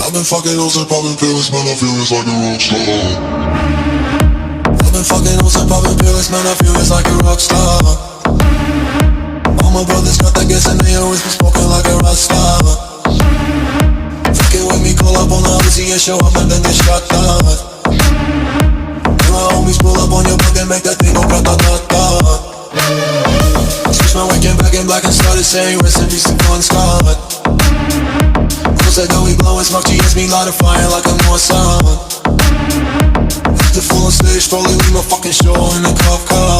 I've been fucking hoes and popping pills, man, I feel it's like a rock star. I've been fucking hoes and popping pills, man, I feel it's like a rock star. All my brothers got that gas and they always been smoking like a rock star. Fucking with me, call up on the Uzi and show up and then get shot down. And my homies pull up on your block and make that thing go grata-ta-ta. Switch my weekend back in black and started saying rest in peace to Bon Scott. Close that door, we blowin' smoke, GS me light a fire like a Mossad. The full on stage, probably leave my fucking show in a cop car.